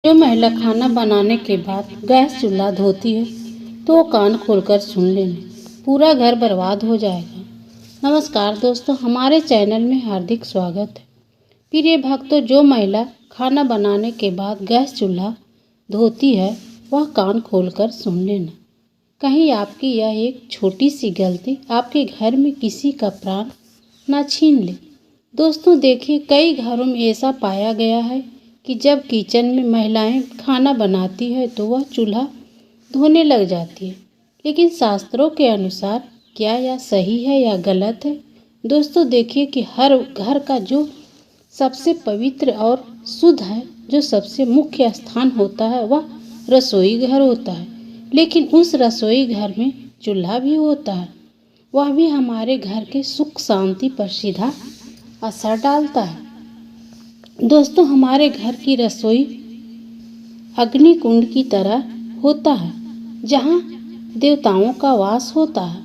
जो महिला खाना बनाने के बाद गैस चूल्हा धोती है तो वो कान खोलकर सुन लेना, पूरा घर बर्बाद हो जाएगा। नमस्कार दोस्तों, हमारे चैनल में हार्दिक स्वागत है। प्रिय भक्तों, जो महिला खाना बनाने के बाद गैस चूल्हा धोती है वह कान खोलकर सुन लेना। कहीं आपकी यह एक छोटी सी गलती आपके घर में किसी का प्राण न छीन ले। दोस्तों देखिए, कई घरों में ऐसा पाया गया है कि जब किचन में महिलाएं खाना बनाती है तो वह चूल्हा धोने लग जाती है। लेकिन शास्त्रों के अनुसार क्या यह सही है या गलत है? दोस्तों देखिए कि हर घर का जो सबसे पवित्र और शुद्ध है, जो सबसे मुख्य स्थान होता है वह रसोई घर होता है। लेकिन उस रसोई घर में चूल्हा भी होता है, वह भी हमारे घर के सुख शांति पर सीधा असर डालता है। दोस्तों, हमारे घर की रसोई अग्नि कुंड की तरह होता है जहाँ देवताओं का वास होता है।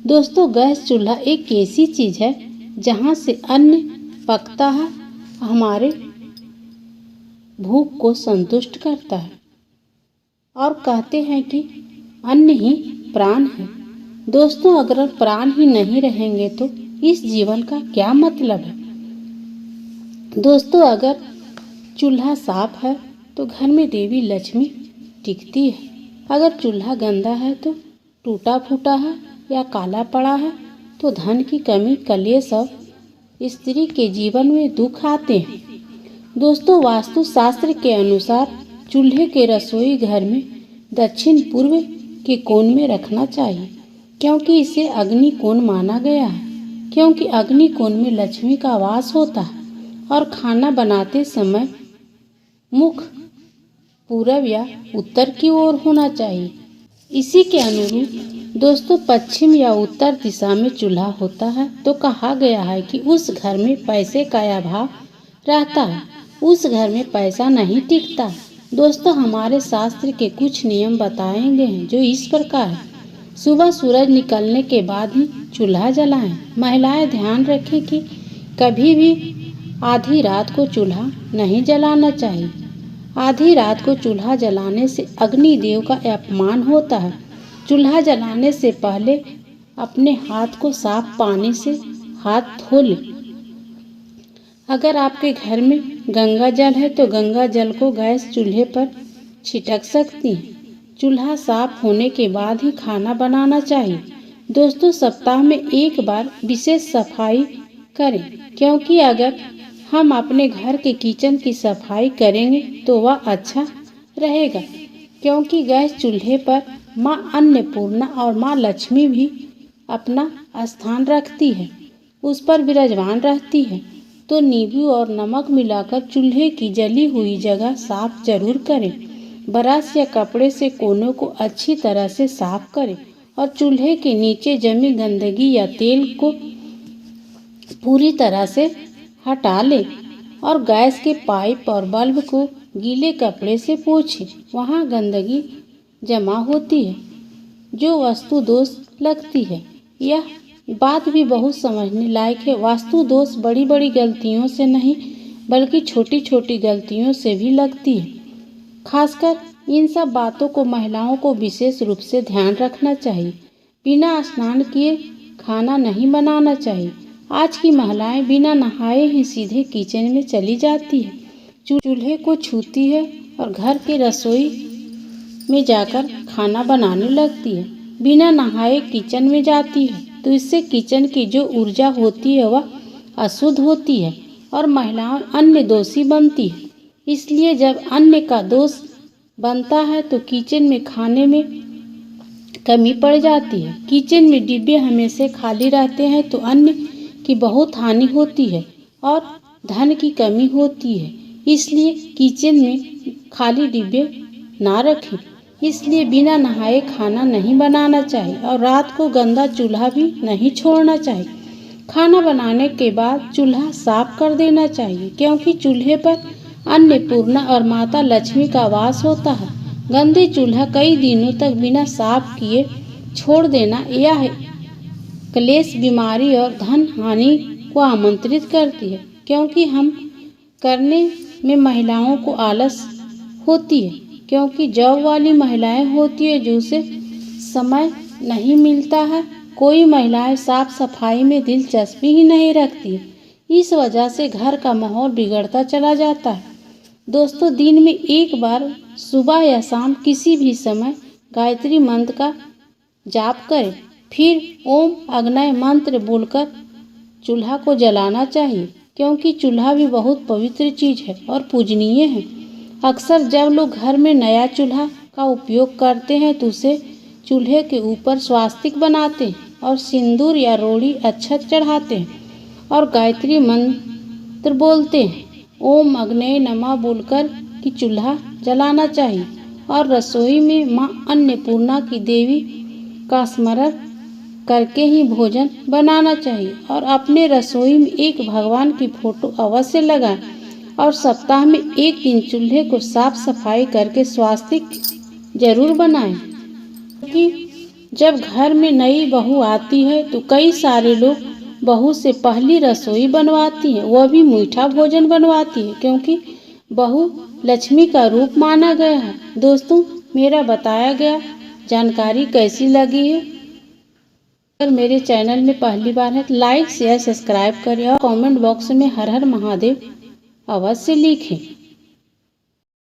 दोस्तों, गैस चूल्हा एक ऐसी चीज है जहाँ से अन्न पकता है, हमारे भूख को संतुष्ट करता है और कहते हैं कि अन्न ही प्राण है। दोस्तों, अगर प्राण ही नहीं रहेंगे तो इस जीवन का क्या मतलब है? दोस्तों, अगर चूल्हा साफ है तो घर में देवी लक्ष्मी टिकती है। अगर चूल्हा गंदा है तो टूटा फूटा है या काला पड़ा है तो धन की कमी, कलेश और स्त्री के जीवन में दुख आते हैं। दोस्तों, वास्तु शास्त्र के अनुसार चूल्हे के रसोई घर में दक्षिण पूर्व के कोण में रखना चाहिए, क्योंकि इसे अग्नि कोण माना गया है। क्योंकि अग्नि कोण में लक्ष्मी का वास होता है और खाना बनाते समय मुख पूरब या उत्तर की ओर होना चाहिए। इसी के अनुरूप दोस्तों, पश्चिम या उत्तर दिशा में चूल्हा होता है तो कहा गया है कि उस घर में पैसे का अभाव रहता है, उस घर में पैसा नहीं टिकता। दोस्तों, हमारे शास्त्र के कुछ नियम बताए गए हैं जो इस प्रकार है। सुबह सूरज निकलने के बाद ही चूल्हा जलाएं। महिलाएं ध्यान रखें कि कभी भी आधी रात को चूल्हा नहीं जलाना चाहिए। आधी रात को चूल्हा जलाने से अग्नि देव का अपमान होता है। चूल्हा जलाने से पहले अपने हाथ को साफ पानी से हाथ धो लें। अगर आपके घर में गंगा जल है तो गंगा जल को गैस चूल्हे पर छिटक सकती हैं। चूल्हा साफ होने के बाद ही खाना बनाना चाहिए। दोस्तों, सप्ताह में एक बार विशेष सफाई करें, क्योंकि अगर हम अपने घर के किचन की सफाई करेंगे तो वह अच्छा रहेगा। क्योंकि गैस चूल्हे पर माँ अन्नपूर्णा और माँ लक्ष्मी भी अपना स्थान रखती है, उस पर विराजमान रहती है। तो नींबू और नमक मिलाकर चूल्हे की जली हुई जगह साफ जरूर करें। ब्रश या कपड़े से कोनों को अच्छी तरह से साफ करें और चूल्हे के नीचे जमी गंदगी या तेल को पूरी तरह से हटा लें और गैस के पाइप और बल्ब को गीले कपड़े से पोंछें। वहाँ गंदगी जमा होती है जो वास्तु दोष लगती है। यह बात भी बहुत समझने लायक है। वास्तु दोष बड़ी बड़ी गलतियों से नहीं बल्कि छोटी छोटी गलतियों से भी लगती है। खासकर इन सब बातों को महिलाओं को विशेष रूप से ध्यान रखना चाहिए। बिना स्नान किए खाना नहीं बनाना चाहिए। आज की महिलाएं बिना नहाए ही सीधे किचन में चली जाती है, चूल्हे को छूती है और घर की रसोई में जाकर खाना बनाने लगती है। बिना नहाए किचन में जाती है तो इससे किचन की जो ऊर्जा होती है वह अशुद्ध होती है और महिलाएं अन्न दोषी बनती है। इसलिए जब अन्न का दोष बनता है तो किचन में खाने में कमी पड़ जाती है। किचन में डिब्बे हमेशा खाली रहते हैं तो अन्न की बहुत हानि होती है और धन की कमी होती है। इसलिए किचन में खाली डिब्बे ना रखें। इसलिए बिना नहाए खाना नहीं बनाना चाहिए और रात को गंदा चूल्हा भी नहीं छोड़ना चाहिए। खाना बनाने के बाद चूल्हा साफ कर देना चाहिए, क्योंकि चूल्हे पर अन्नपूर्णा और माता लक्ष्मी का वास होता है। गंदे चूल्हा कई दिनों तक बिना साफ किए छोड़ देना यह क्लेश, बीमारी और धन हानि को आमंत्रित करती है। क्योंकि हम करने में महिलाओं को आलस होती है, क्योंकि जॉब वाली महिलाएं होती है जो उसे समय नहीं मिलता है। कोई महिलाएं साफ सफाई में दिलचस्पी ही नहीं रखती, इस वजह से घर का माहौल बिगड़ता चला जाता है। दोस्तों, दिन में एक बार सुबह या शाम किसी भी समय गायत्री मंत्र का जाप करें, फिर ओम अग्नय मंत्र बोलकर चूल्हा को जलाना चाहिए, क्योंकि चूल्हा भी बहुत पवित्र चीज है और पूजनीय है। अक्सर जब लोग घर में नया चूल्हा का उपयोग करते हैं तो उसे चूल्हे के ऊपर स्वास्तिक बनाते हैं और सिंदूर या रोड़ी अक्षत चढ़ाते हैं और गायत्री मंत्र बोलते हैं। ओम अग्नये नमः बोलकर कि चूल्हा जलाना चाहिए और रसोई में माँ अन्नपूर्णा की देवी का स्मरण करके ही भोजन बनाना चाहिए और अपने रसोई में एक भगवान की फोटो अवश्य लगाएं और सप्ताह में एक दिन चूल्हे को साफ सफाई करके स्वास्तिक जरूर बनाएं। क्योंकि जब घर में नई बहू आती है तो कई सारे लोग बहू से पहली रसोई बनवाती हैं, वह भी मीठा भोजन बनवाती है, क्योंकि बहू लक्ष्मी का रूप माना गया है। दोस्तों, मेरा बताया गया जानकारी कैसी लगी है? अगर मेरे चैनल में पहली बार है तो लाइक शेयर सब्सक्राइब करें और कमेंट बॉक्स में हर हर महादेव अवश्य लिखें।